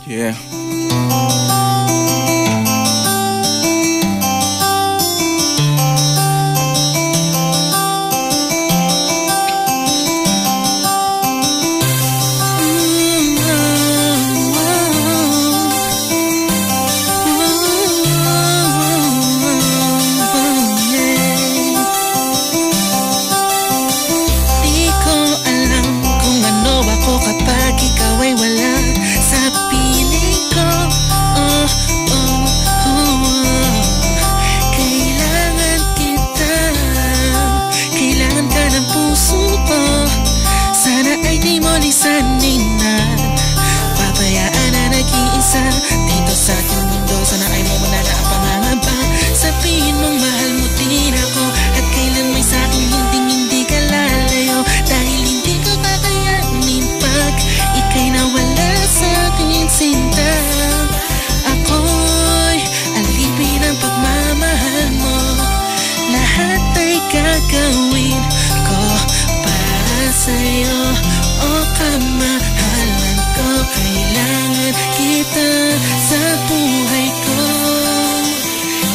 Yeah. Dito sa ating mundo, sana ay mo na ang pangangamba. Sabihin mong mahal mo din ako, at kailan may sa akin hindi ka lalayo. Dahil hindi ko kakayanin pag ika'y nawala sa akin, sinta. Ako'y alipin ang pagmamahal mo. Lahat ay gagawin ko para sa'yo. O kamahalan ko, kailangan kita sa buhay ko.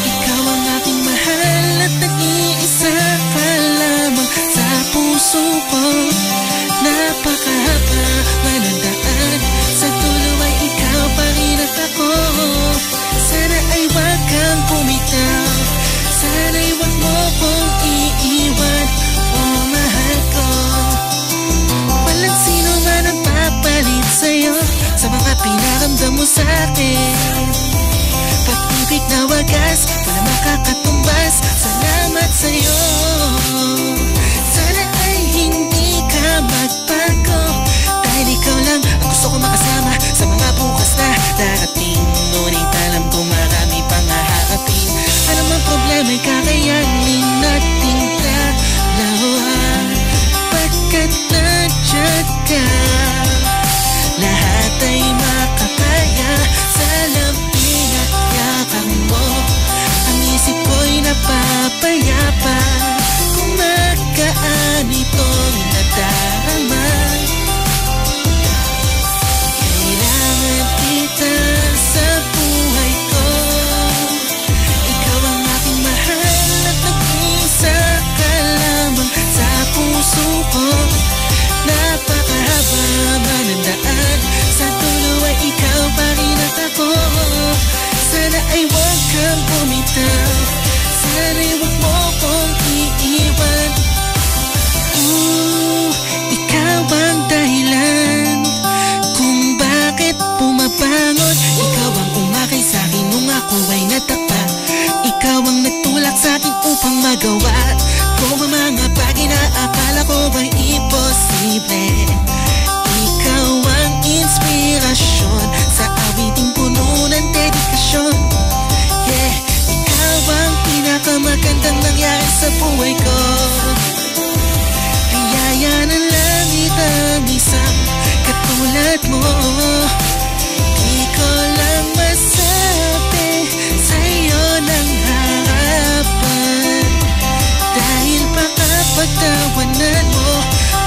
Ikaw ang aking mahal at nag-iisa ka lamang sa puso ko. Napakahaba man ang daan, sa dulo ay ikaw pa rin at ako. Sana ay wag kang bumitaw, sana'y wag mo kong iiwan. O mahal ko, walang sino man ang papalit sa'yo sa mga pinaramdam mo sa'kin. Pag-ibig na wagas, wala makakatumbas. Salamat sa'yo. Sana ay hindi ka magbago, dahil ikaw lang ang gusto ko makasama sa mga bukas na darating. Ngunit alam ko marami pang haharapin. Ano mang problema'y kakayanin nating dalawa, pagkat nandiyan ka. Lahat ay makakaya sa lambing at yakang mo. Ang isip ko'y napapayapa kung magkaan itong nadarama. Kailangan kita sa buhay ko. Ikaw ang aking mahal at nag-iisa ka lamang sa puso ko. Napakahaba man ang daan, sa dulo ay ikaw pa rin at ako. Sana ay huwag kang bumitaw, sana'y huwag mo kong iiwan. Ikaw ang dahilan kung bakit bumabangon. Ikaw ang umakay sa'kin nung ako ay natakpa. Ikaw ang nagtulak sa'kin upang magawa ko ang mga bagay na akala ko ay imposible. Ikaw ang inspirasyon sa awiting puno ng dedikasyon. Yeah, ikaw ang pinakamagandang nangyari sa buhay ko. Biyaya ng langit ang isang katulad mo. Di ko lang masabi sa'yo ng harapan, dahil baka pagtawanan mo,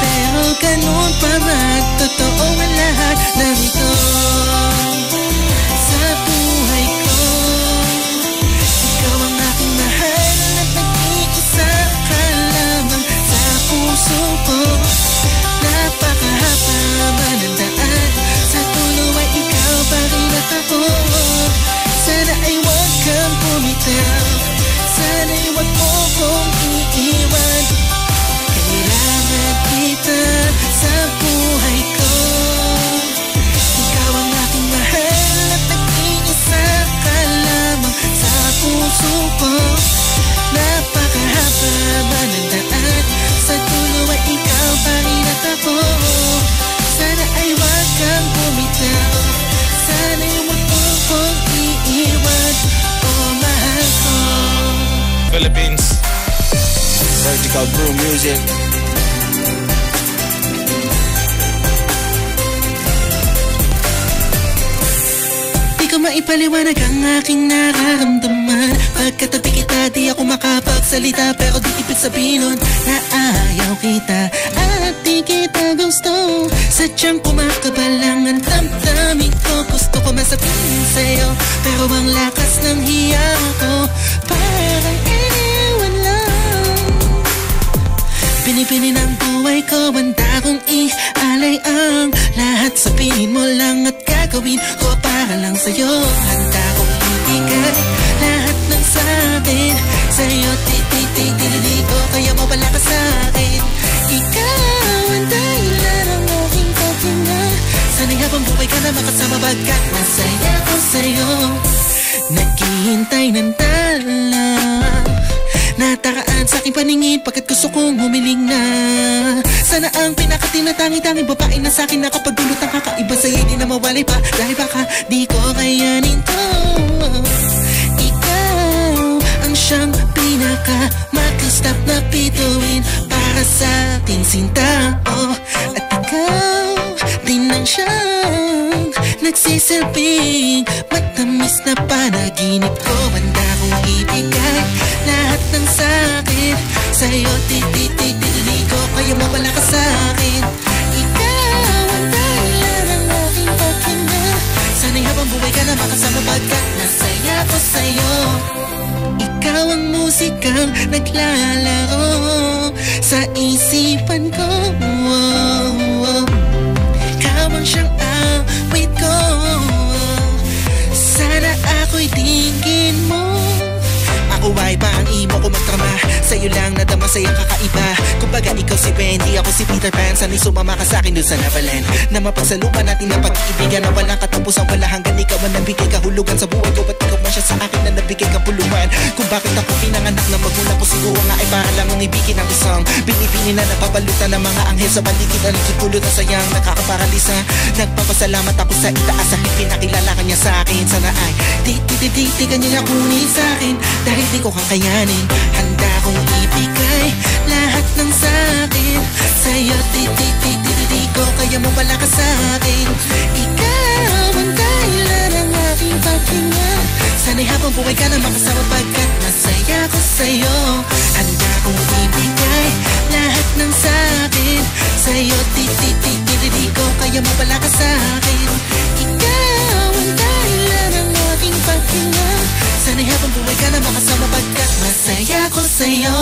pero ganun pa man totoo ang lahat ng ito. Sa buhay ko, ikaw ang aking mahal at nag-iisa ka lamang sa puso ko. Napakahaba man ang daan, sa dulo ay ikaw pa rin at ako. Sana ay huwag kang bumitaw, sana'y huwag mo kong iiwan. Kailangan kita sa buhay ko. Ikaw ang aking mahal at nag-iisa ka lamang sa puso ko. Napakahaba man ang daan, sa dulo ay ikaw pa rin at ako. Sana ay wag kang bumitaw, sana'y huwag mo kong iiwan. O mahal ko. Philippines Vertical Brew Music. Di ko maipaliwanag ang aking nararamdaman. Pagkatabi kita, di ako makapagsalita, pero di ibig sabihin nun na ayaw kita at di kita gusto. Sadyang kumakabalang ang damdamin ko. Gusto ko ikaw ang lakas ng hiya ko. Parang iniwan lang. Pinipili ng buhay ko, handa kong ialay ang lahat. Sabihin mo lang at gagawin ko para lang sa'yo. Handa kong ibigay lahat ng sa'kin sa'yo. Tititititili ko, kaya mawala ka sa'kin. Ikaw ang dahilan ng aking paghinga. Sana'y habang buhay ka na makasama, bagkat masaya ko sa'yo. Naghihintay ng tala, nataraan sa aking paningin pagkat gusto kong humiling na. Sana ang pinakatinatangi-tanging babae na sa'kin nakapagdulot ng kakaiba sa'yo, di na mawalay pa dahil baka di ko kayanin to. Ikaw ang siyang pinaka-makastap na bituin para sa'kin, sinta. At ikaw din ang siyang nagsisilbing matamis na panaginip ko. Handa kong ibigay lahat ng sa'kin sa'yo. Titititili ko, kaya mawala ka sa'kin. Ikaw ang dahilan ng aking paghinga. Sana'y habang buhay ka na makasama, bagkat nasaya ko sa'yo. Ikaw ang musikang naglalaro sa isipan ko. Ikaw ang siyang awit ko. Sana ako'y tingin mo. Ako ay pa ang imo ko magtrama. Sa'yo lang nadama sa'yang kakaiba. Kumbaga ikaw si Wendy, ako si Peter Pan. Sana'y sumama ka sa'kin dun sa Neverland. Na mapagsalupan natin ang pag-iibigan na walang katapusan, wala hanggan. Ikaw ang nabigay kahulugan sa buhay ko, ba't ikaw man siya sa akin na nabigay kapuluan? Kung bakit ako pinanganak na magulang ko, siguro nga ay para lang ang ibigin ang isang binibini na napapalutan ng mga anghel sa paligid. Ang nagkipulot na sayang nakakaparalisa. Nagpapasalamat ako sa itaas sa pinakilala ka niya sa'kin. Sana ay di kanya kunin sa'kin dahil di ko kakayanin. Handa kong ibigay lahat ng sa'kin sa'yo. Titititili ko, kaya mawala ka sa'kin. Ikaw ang dahilan ng aking paghinga. Sana'y habang buhay ka na makasama, bagkat masaya ko sa'yo. Handa kong ibigay lahat ng sa'kin sa'yo. Titititili ko, kaya mawala ka sa'kin. Ikaw ang dahilan ng aking paghinga. Sana'y habang buhay ka na makasama, bagkat masaya ko sa'yo.